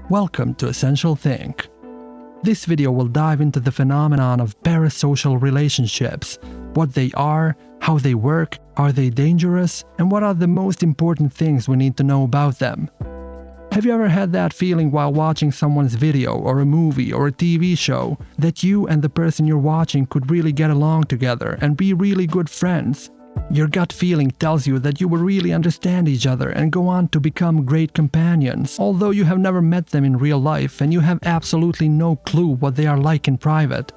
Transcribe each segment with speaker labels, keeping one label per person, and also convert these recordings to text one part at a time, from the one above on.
Speaker 1: Welcome to Essential Think. This video will dive into the phenomenon of parasocial relationships, what they are, how they work, are they dangerous, and what are the most important things we need to know about them. Have you ever had that feeling while watching someone's video or a movie or a TV show that you and the person you're watching could really get along together and be really good friends? Your gut feeling tells you that you will really understand each other and go on to become great companions, although you have never met them in real life and you have absolutely no clue what they are like in private.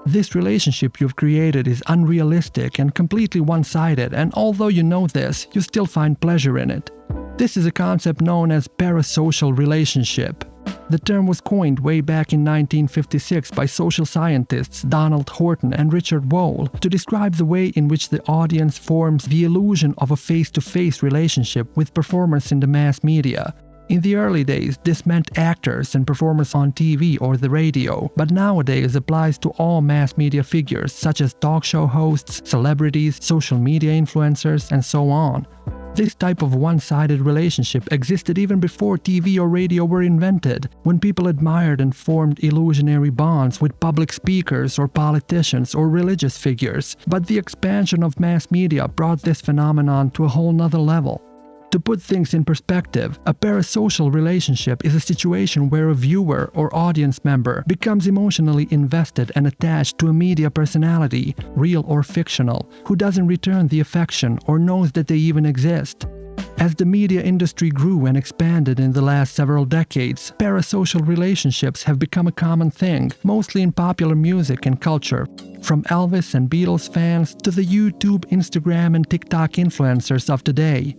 Speaker 1: This relationship you've created is unrealistic and completely one-sided, and although you know this, you still find pleasure in it. This is a concept known as parasocial relationship. The term was coined way back in 1956 by social scientists Donald Horton and Richard Wohl to describe the way in which the audience forms the illusion of a face-to-face relationship with performers in the mass media. In the early days, this meant actors and performers on TV or the radio, but nowadays applies to all mass media figures such as talk show hosts, celebrities, social media influencers, and so on. This type of one-sided relationship existed even before TV or radio were invented, when people admired and formed illusionary bonds with public speakers or politicians or religious figures. But the expansion of mass media brought this phenomenon to a whole nother level. To put things in perspective, a parasocial relationship is a situation where a viewer or audience member becomes emotionally invested and attached to a media personality, real or fictional, who doesn't return the affection or knows that they even exist. As the media industry grew and expanded in the last several decades, parasocial relationships have become a common thing, mostly in popular music and culture, from Elvis and Beatles fans to the YouTube, Instagram, and TikTok influencers of today.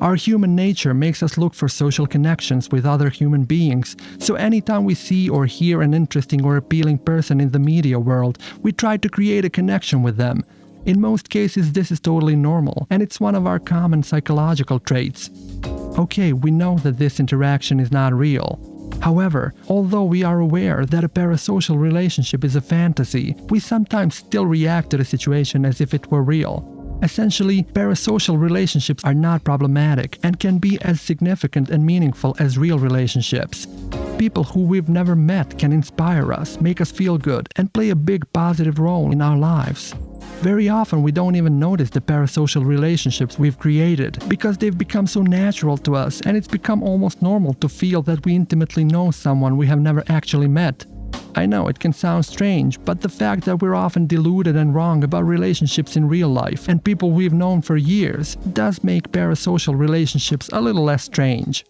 Speaker 1: Our human nature makes us look for social connections with other human beings, so anytime we see or hear an interesting or appealing person in the media world, we try to create a connection with them. In most cases, this is totally normal, and it's one of our common psychological traits. Okay, we know that this interaction is not real. However, although we are aware that a parasocial relationship is a fantasy, we sometimes still react to the situation as if it were real. Essentially, parasocial relationships are not problematic and can be as significant and meaningful as real relationships. People who we've never met can inspire us, make us feel good, and play a big positive role in our lives. Very often we don't even notice the parasocial relationships we've created because they've become so natural to us, and it's become almost normal to feel that we intimately know someone we have never actually met. I know it can sound strange, but the fact that we're often deluded and wrong about relationships in real life and people we've known for years does make parasocial relationships a little less strange.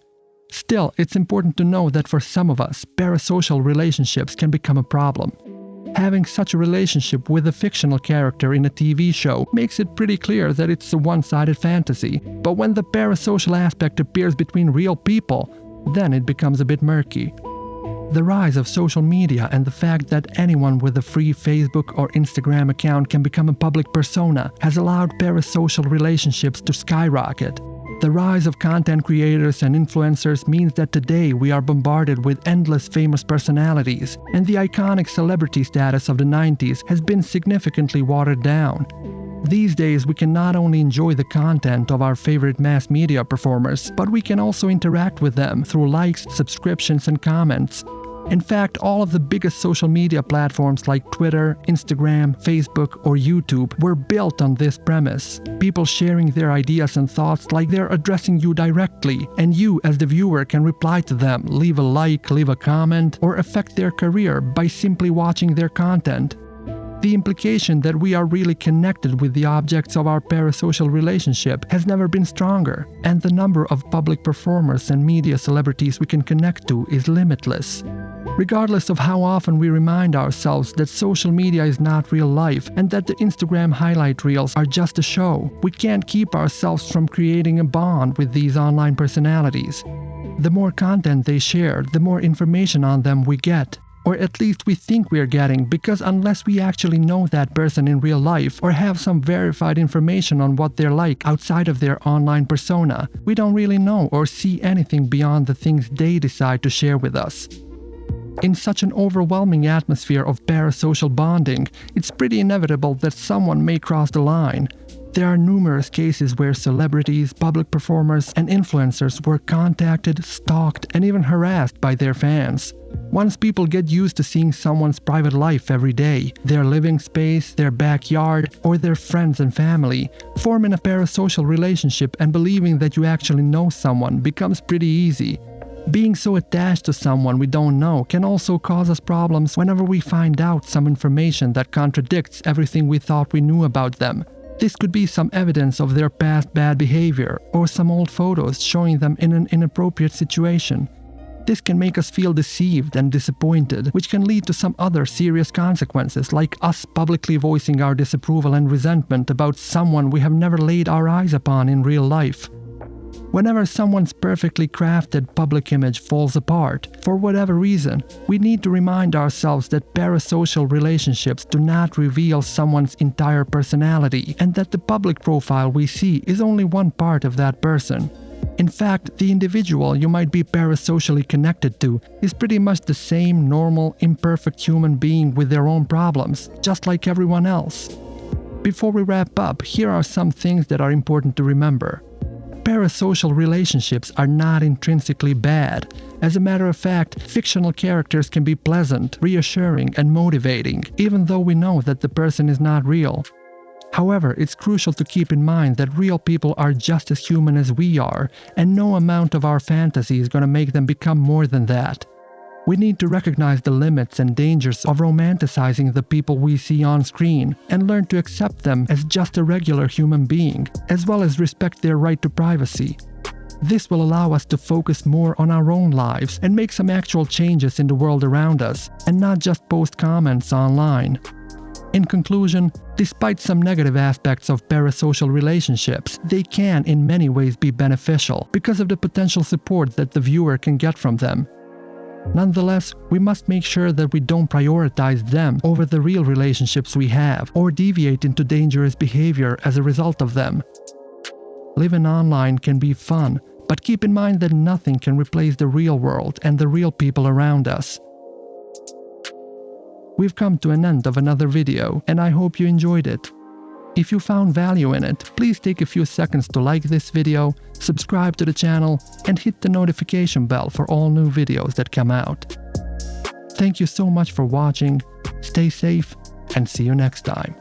Speaker 1: Still, it's important to know that for some of us, parasocial relationships can become a problem. Having such a relationship with a fictional character in a TV show makes it pretty clear that it's a one-sided fantasy, but when the parasocial aspect appears between real people, then it becomes a bit murky. The rise of social media and the fact that anyone with a free Facebook or Instagram account can become a public persona has allowed parasocial relationships to skyrocket. The rise of content creators and influencers means that today we are bombarded with endless famous personalities, and the iconic celebrity status of the 90s has been significantly watered down. These days we can not only enjoy the content of our favorite mass media performers, but we can also interact with them through likes, subscriptions, and comments. In fact, all of the biggest social media platforms like Twitter, Instagram, Facebook, or YouTube were built on this premise. People sharing their ideas and thoughts like they're addressing you directly, and you as the viewer can reply to them, leave a like, leave a comment, or affect their career by simply watching their content. The implication that we are really connected with the objects of our parasocial relationship has never been stronger, and the number of public performers and media celebrities we can connect to is limitless. Regardless of how often we remind ourselves that social media is not real life and that the Instagram highlight reels are just a show, we can't keep ourselves from creating a bond with these online personalities. The more content they share, the more information on them we get. Or at least we think we're getting, because unless we actually know that person in real life or have some verified information on what they're like outside of their online persona, we don't really know or see anything beyond the things they decide to share with us. In such an overwhelming atmosphere of parasocial bonding, it's pretty inevitable that someone may cross the line. There are numerous cases where celebrities, public performers, and influencers were contacted, stalked, and even harassed by their fans. Once people get used to seeing someone's private life every day, their living space, their backyard, or their friends and family, forming a parasocial relationship and believing that you actually know someone becomes pretty easy. Being so attached to someone we don't know can also cause us problems whenever we find out some information that contradicts everything we thought we knew about them. This could be some evidence of their past bad behavior, or some old photos showing them in an inappropriate situation. This can make us feel deceived and disappointed, which can lead to some other serious consequences, like us publicly voicing our disapproval and resentment about someone we have never laid our eyes upon in real life. Whenever someone's perfectly crafted public image falls apart, for whatever reason, we need to remind ourselves that parasocial relationships do not reveal someone's entire personality, and that the public profile we see is only one part of that person. In fact, the individual you might be parasocially connected to is pretty much the same normal, imperfect human being with their own problems, just like everyone else. Before we wrap up, here are some things that are important to remember. Parasocial relationships are not intrinsically bad. As a matter of fact, fictional characters can be pleasant, reassuring, and motivating, even though we know that the person is not real. However, it's crucial to keep in mind that real people are just as human as we are, and no amount of our fantasy is going to make them become more than that. We need to recognize the limits and dangers of romanticizing the people we see on screen, and learn to accept them as just a regular human being, as well as respect their right to privacy. This will allow us to focus more on our own lives and make some actual changes in the world around us, and not just post comments online. In conclusion, despite some negative aspects of parasocial relationships, they can in many ways be beneficial because of the potential support that the viewer can get from them. Nonetheless, we must make sure that we don't prioritize them over the real relationships we have, or deviate into dangerous behavior as a result of them. Living online can be fun, but keep in mind that nothing can replace the real world and the real people around us. We've come to an end of another video, and I hope you enjoyed it. If you found value in it, please take a few seconds to like this video, subscribe to the channel, and hit the notification bell for all new videos that come out. Thank you so much for watching, stay safe, and see you next time.